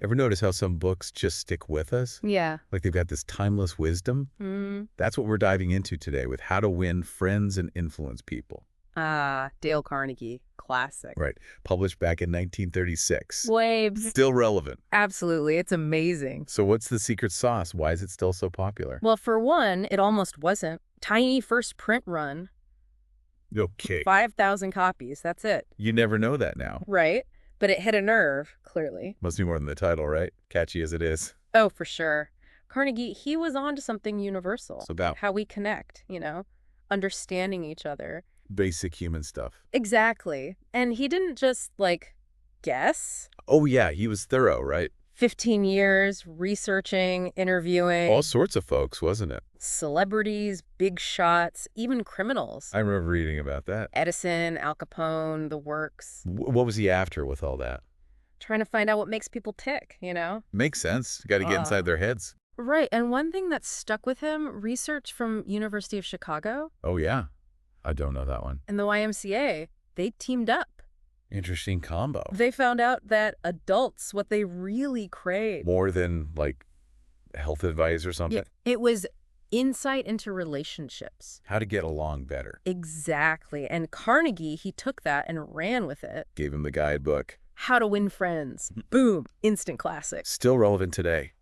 Ever notice how some books just stick with us? Yeah. Like they've got this timeless wisdom? That's what we're diving into today with How to Win Friends and Influence People. Dale Carnegie. Classic. Right. Published back in 1936. Waves. Still relevant. Absolutely. It's amazing. So what's the secret sauce? Why is it still so popular? Well, for one, it almost wasn't. Tiny first print run. Okay. 5,000 copies. That's it. You never know that now. Right. But it hit a nerve, clearly. Must be more than the title, right? Catchy as it is. Oh, for sure. Carnegie, he was on to something universal. It's about how we connect, understanding each other. basic human stuff. Exactly. And he didn't just, guess. Oh, yeah. He was thorough, right? 15 years researching, interviewing. All sorts of folks, wasn't it? Celebrities, big shots, even criminals. I remember reading about that. Edison, Al Capone, the works. What was he after with all that? Trying to find out what makes people tick, Makes sense. Got to get inside their heads. Right. And one thing that stuck with him, research from University of Chicago. Oh, yeah. I don't know that one. And the YMCA, they teamed up. Interesting combo. They found out that adults, what they really crave. More than, health advice or something? Yeah, it was insight into relationships. How to get along better. Exactly. And Carnegie, he took that and ran with it. Gave him the guidebook. How to Win Friends. Boom. Instant classic. Still relevant today.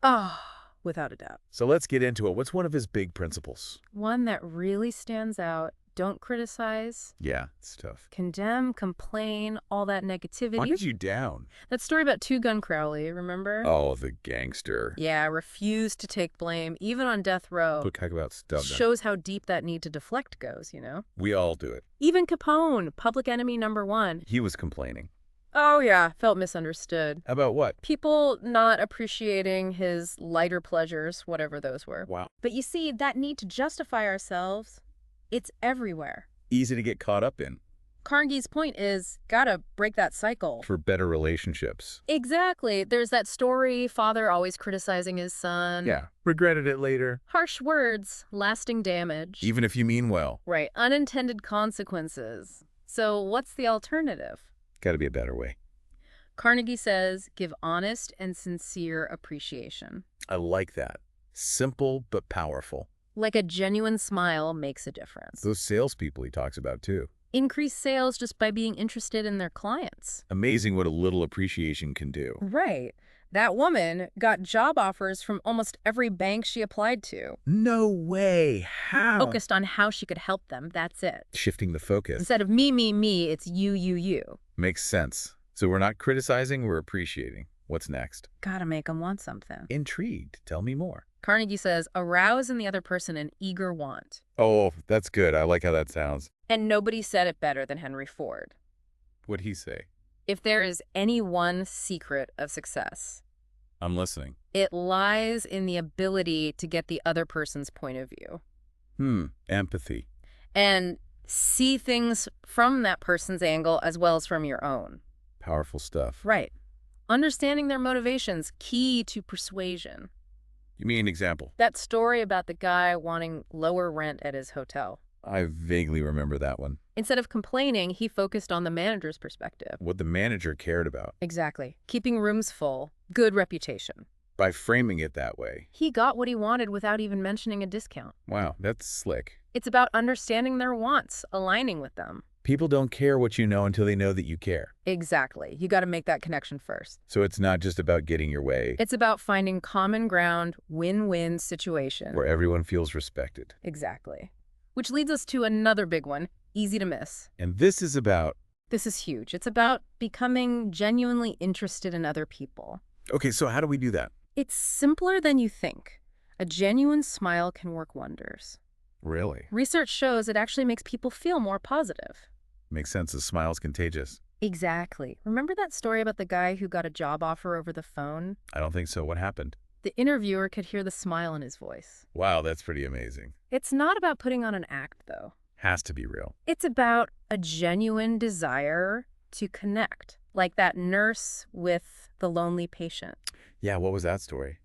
Without a doubt. So let's get into it. What's one of his big principles? One that really stands out. Don't criticize. Yeah, it's tough. Condemn, complain, all that negativity. Why did you down? That story about Two Gun Crowley, remember? Oh, the gangster. Yeah, refused to take blame, even on death row. Talk about stubborn. Shows how deep that need to deflect goes, We all do it. Even Capone, public enemy #1. He was complaining. Oh, yeah, felt misunderstood. About what? People not appreciating his lighter pleasures, whatever those were. Wow. But you see, that need to justify ourselves, it's everywhere. Easy to get caught up in. Carnegie's point is, gotta break that cycle. For better relationships. Exactly. There's that story, father always criticizing his son. Yeah. Regretted it later. Harsh words, lasting damage. Even if you mean well. Right. Unintended consequences. So what's the alternative? Gotta be a better way. Carnegie says, give honest and sincere appreciation. I like that. Simple but powerful. Like a genuine smile makes a difference. Those salespeople he talks about, too. Increase sales just by being interested in their clients. Amazing what a little appreciation can do. Right. That woman got job offers from almost every bank she applied to. No way. How? Focused on how she could help them. That's it. Shifting the focus. Instead of me, it's you. Makes sense. So we're not criticizing, we're appreciating. What's next? Gotta make them want something. Intrigued. Tell me more. Carnegie says, arouse in the other person an eager want. Oh, that's good. I like how that sounds. And nobody said it better than Henry Ford. What'd he say? If there is any one secret of success, I'm listening. it lies in the ability to get the other person's point of view. Empathy. And see things from that person's angle as well as from your own. Powerful stuff. Right. Understanding their motivations, key to persuasion. Give me an example. That story about the guy wanting lower rent at his hotel. I vaguely remember that one. Instead of complaining, he focused on the manager's perspective. What the manager cared about. Exactly. Keeping rooms full. Good reputation. By framing it that way. He got what he wanted without even mentioning a discount. Wow, that's slick. It's about understanding their wants, aligning with them. People don't care what you know until they know that you care. Exactly. You got to make that connection first. So it's not just about getting your way. It's about finding common ground, win-win situation. Where everyone feels respected. Exactly. Which leads us to another big one, easy to miss. And this is about... This is huge. It's about becoming genuinely interested in other people. Okay, so how do we do that? It's simpler than you think. A genuine smile can work wonders. Really? Research shows it actually makes people feel more positive. Makes sense. A smile's contagious. Exactly. Remember that story about the guy who got a job offer over the phone? I don't think so. What happened? The interviewer could hear the smile in his voice. Wow, that's pretty amazing. It's not about putting on an act, though. Has to be real. It's about a genuine desire to connect, like that nurse with the lonely patient. Yeah, what was that story?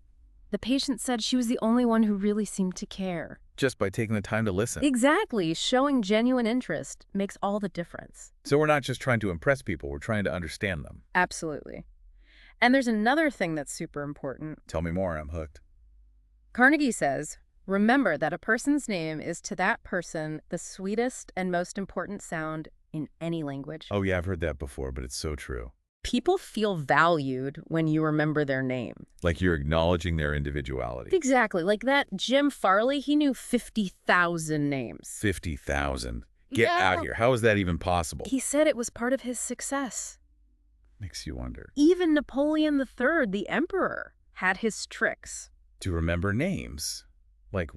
The patient said she was the only one who really seemed to care. Just by taking the time to listen. Exactly. Showing genuine interest makes all the difference. So we're not just trying to impress people, we're trying to understand them. Absolutely. And there's another thing that's super important. Tell me more, I'm hooked. Carnegie says, remember that a person's name is to that person the sweetest and most important sound in any language. Oh yeah, I've heard that before, but it's so true. People feel valued when you remember their name. Like you're acknowledging their individuality. Exactly. Like that Jim Farley, he knew 50,000 names. 50,000. Get out here. How is that even possible? He said it was part of his success. Makes you wonder. Even Napoleon III, the emperor, had his tricks. To remember names. Like,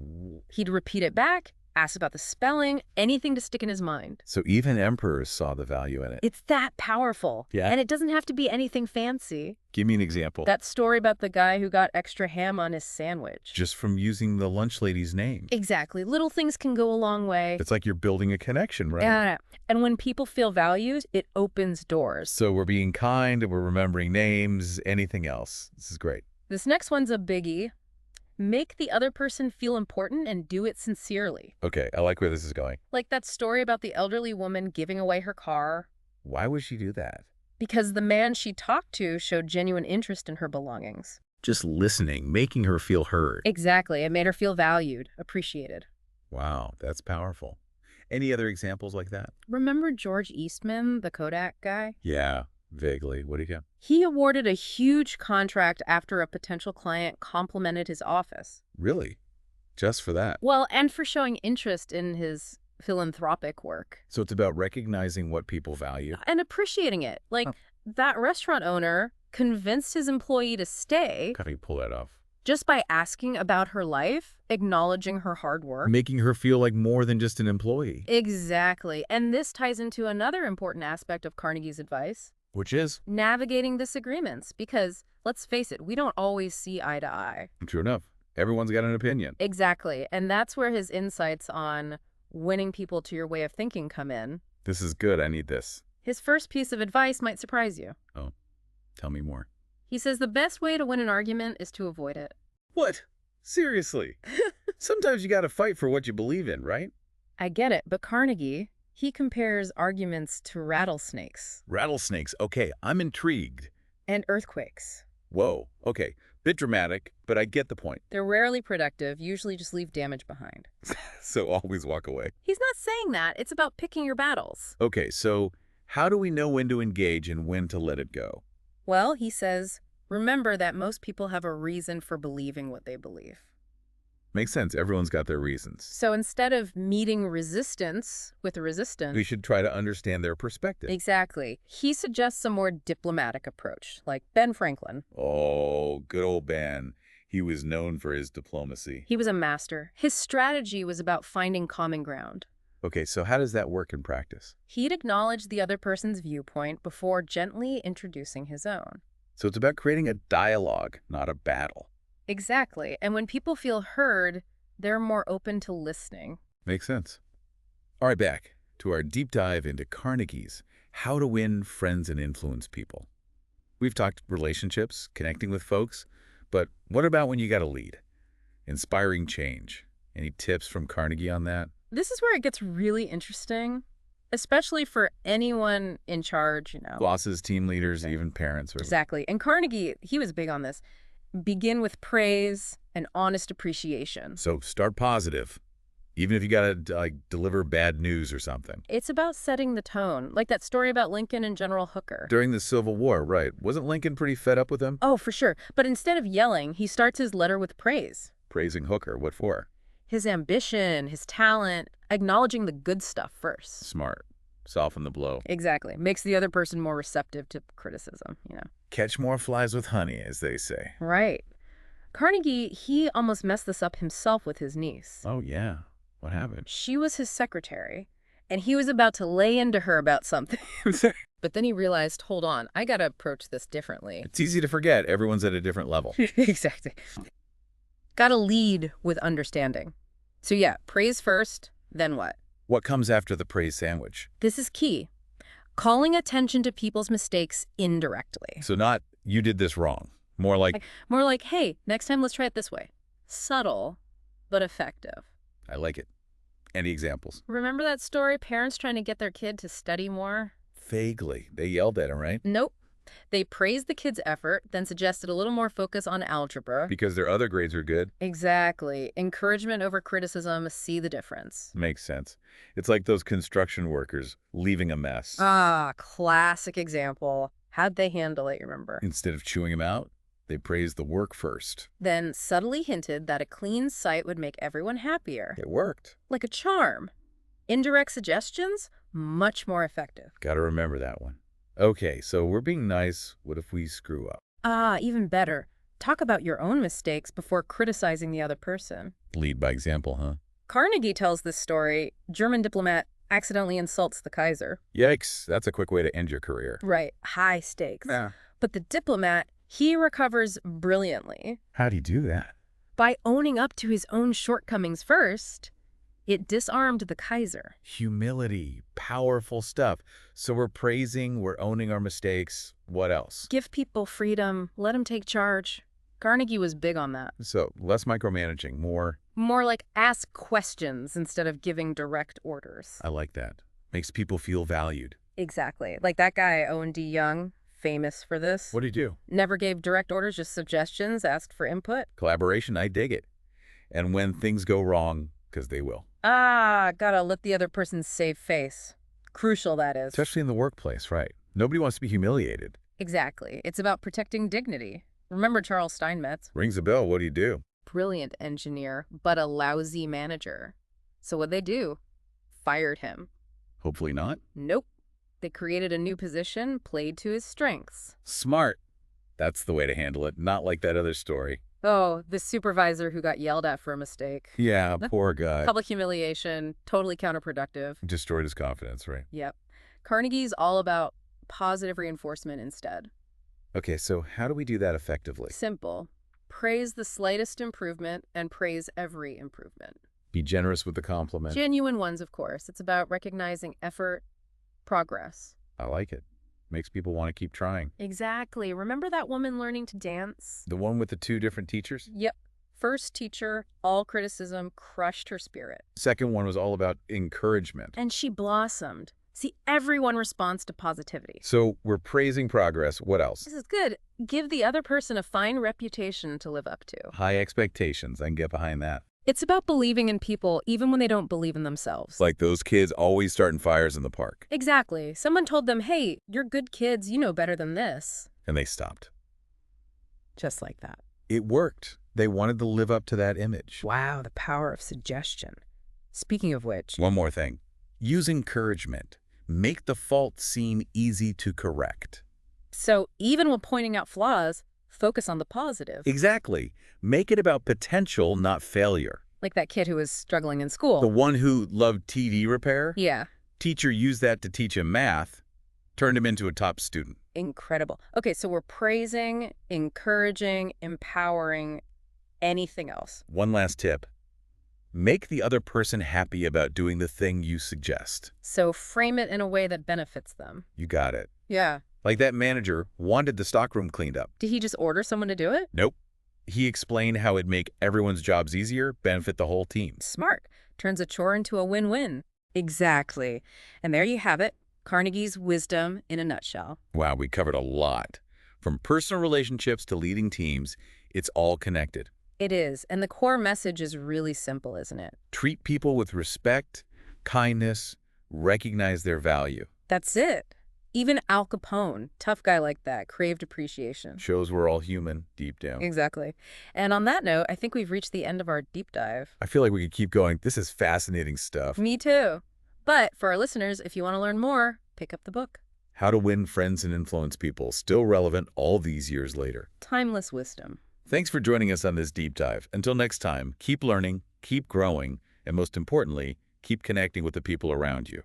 He'd repeat it back, ask about the spelling, anything to stick in his mind. so even emperors saw the value in it. It's that powerful. Yeah? And it doesn't have to be anything fancy. Give me an example. That story about the guy who got extra ham on his sandwich. Just from using the lunch lady's name. Exactly. Little things can go a long way. It's like you're building a connection, right? Yeah. And when people feel valued, it opens doors. So we're being kind, we're remembering names, anything else. This is great. This next one's a biggie. Make the other person feel important and do it sincerely. Okay, I like where this is going. Like that story about the elderly woman giving away her car Why would she do that? because the man she talked to showed genuine interest in her belongings. Just listening, making her feel heard. Exactly. It made her feel valued, appreciated. Wow, that's powerful. Any other examples like that? Remember George Eastman, the Kodak guy? Yeah, vaguely. What do you got? He awarded a huge contract after a potential client complimented his office. Really? Just for that? Well, and for showing interest in his philanthropic work. So it's about recognizing what people value. And appreciating it. Like, that restaurant owner convinced his employee to stay How do you pull that off? just by asking about her life, acknowledging her hard work. Making her feel like more than just an employee. Exactly. And this ties into another important aspect of Carnegie's advice. Which is? Navigating disagreements. Because, let's face it, we don't always see eye to eye. True enough. Everyone's got an opinion. Exactly. And that's where his insights on winning people to your way of thinking come in. This is good. I need this. His first piece of advice might surprise you. Oh, tell me more. He says the best way to win an argument is to avoid it. What? Seriously? Sometimes you gotta fight for what you believe in, right? I get it, but Carnegie, he compares arguments to rattlesnakes Rattlesnakes. Okay, I'm intrigued. and earthquakes. Whoa. Okay. Bit dramatic, but I get the point. They're rarely productive, usually just leave damage behind. So always walk away. He's not saying that. It's about picking your battles. Okay, so how do we know when to engage and when to let it go? Well, he says, remember that most people have a reason for believing what they believe. Makes sense. Everyone's got their reasons. So instead of meeting resistance with a resistance, We should try to understand their perspective. exactly, he suggests a more diplomatic approach, like Ben Franklin. Oh, good old Ben. He was known for his diplomacy. He was a master. His strategy was about finding common ground. Okay, so how does that work in practice? He'd acknowledge the other person's viewpoint before gently introducing his own. So it's about creating a dialogue, not a battle. Exactly. And when people feel heard, they're more open to listening. Makes sense. All right, back to our deep dive into Carnegie's How to Win Friends and Influence People. We've talked relationships, connecting with folks, but what about when you got to lead? Inspiring change. Any tips from Carnegie on that? This is where it gets really interesting, especially for anyone in charge, Bosses, team leaders, even parents. Exactly. And Carnegie, he was big on this. Begin with praise and honest appreciation. So start positive, even if you got to deliver bad news or something. It's about setting the tone, like that story about Lincoln and General Hooker. During the Civil War, right. Wasn't Lincoln pretty fed up with him? Oh, for sure. But instead of yelling, he starts his letter with praise. Praising Hooker. What for? His ambition, his talent, acknowledging the good stuff first. Smart. Soften the blow. Exactly. Makes the other person more receptive to criticism, Catch more flies with honey, as they say. Right. Carnegie, he almost messed this up himself with his niece. Oh, yeah. What happened? She was his secretary, and he was about to lay into her about something. But then he realized, hold on, I gotta approach this differently. It's easy to forget. Everyone's at a different level. Exactly. Gotta lead with understanding. So yeah, praise first, then what? What comes after the praise sandwich? This is key. Calling attention to people's mistakes indirectly. So not, you did this wrong. More like, More like, hey, next time let's try it this way. Subtle, but effective. I like it. Any examples? Remember that story, parents trying to get their kid to study more? Vaguely. They yelled at him, right? Nope. They praised the kid's effort, then suggested a little more focus on algebra. Because their other grades are good? Exactly. Encouragement over criticism, see the difference. Makes sense. It's like those construction workers leaving a mess. Ah, classic example. How'd they handle it, you remember? Instead of chewing them out, they praised the work first. Then subtly hinted that a clean site would make everyone happier. It worked. Like a charm. Indirect suggestions, much more effective. Gotta remember that one. Okay, so we're being nice. What if we screw up? Ah, even better. Talk about your own mistakes before criticizing the other person. Lead by example, huh? Carnegie tells this story. German diplomat accidentally insults the Kaiser. Yikes, that's a quick way to end your career. Right, high stakes. Yeah. But the diplomat, he recovers brilliantly. How'd he do that? By owning up to his own shortcomings first, it disarmed the Kaiser. Humility, powerful stuff. So we're praising, we're owning our mistakes. What else? Give people freedom, let them take charge. Carnegie was big on that. So less micromanaging, more. More like ask questions instead of giving direct orders. I like that. Makes people feel valued. Exactly. Like that guy, Owen D. Young, famous for this. What do you do? Never gave direct orders, just suggestions, asked for input. Collaboration, I dig it. And when things go wrong, because they will. Ah, gotta let the other person save face. Crucial, that is. Especially in the workplace, right? Nobody wants to be humiliated. Exactly. It's about protecting dignity. Remember Charles Steinmetz? Rings a bell, what do you do? Brilliant engineer, but a lousy manager. So what'd they do? Fired him. Hopefully not. Nope. They created a new position, played to his strengths. Smart. That's the way to handle it, not like that other story. Oh, the supervisor who got yelled at for a mistake. Yeah, poor guy. Public humiliation, totally counterproductive. Destroyed his confidence, right? Yep. Carnegie's all about positive reinforcement instead. Okay, so how do we do that effectively? Simple. Praise the slightest improvement and praise every improvement. Be generous with the compliment. Genuine ones, of course. It's about recognizing effort, progress. I like it. Makes people want to keep trying. Exactly. Remember that woman learning to dance? The one with the two different teachers? Yep. First teacher, all criticism, crushed her spirit. Second one was all about encouragement. And she blossomed. See, everyone responds to positivity. So we're praising progress. What else? This is good. Give the other person a fine reputation to live up to. High expectations. I can get behind that. It's about believing in people even when they don't believe in themselves. Like those kids always starting fires in the park. Exactly. Someone told them, hey, you're good kids, you know better than this. And they stopped. Just like that. It worked. They wanted to live up to that image. Wow, the power of suggestion. Speaking of which... One more thing. Use encouragement. Make the fault seem easy to correct. So even when pointing out flaws, focus on the positive. Exactly. Make it about potential, not failure. Like that kid who was struggling in school. The one who loved TV repair? Yeah. Teacher used that to teach him math, turned him into a top student. Incredible. Okay, so we're praising, encouraging, empowering, anything else. One last tip. Make the other person happy about doing the thing you suggest. So frame it in a way that benefits them. You got it. Yeah. Like that manager wanted the stockroom cleaned up. Did he just order someone to do it? Nope. He explained how it'd make everyone's jobs easier, benefit the whole team. Smart. Turns a chore into a win-win. Exactly. And there you have it. Carnegie's wisdom in a nutshell. Wow, we covered a lot. From personal relationships to leading teams, it's all connected. It is. And the core message is really simple, isn't it? Treat people with respect, kindness, recognize their value. That's it. Even Al Capone, tough guy like that, craved appreciation. Shows we're all human deep down. Exactly. And on that note, I think we've reached the end of our deep dive. I feel like we could keep going. This is fascinating stuff. Me too. But for our listeners, if you want to learn more, pick up the book. How to Win Friends and Influence People, still relevant all these years later. Timeless wisdom. Thanks for joining us on this deep dive. Until next time, keep learning, keep growing, and most importantly, keep connecting with the people around you.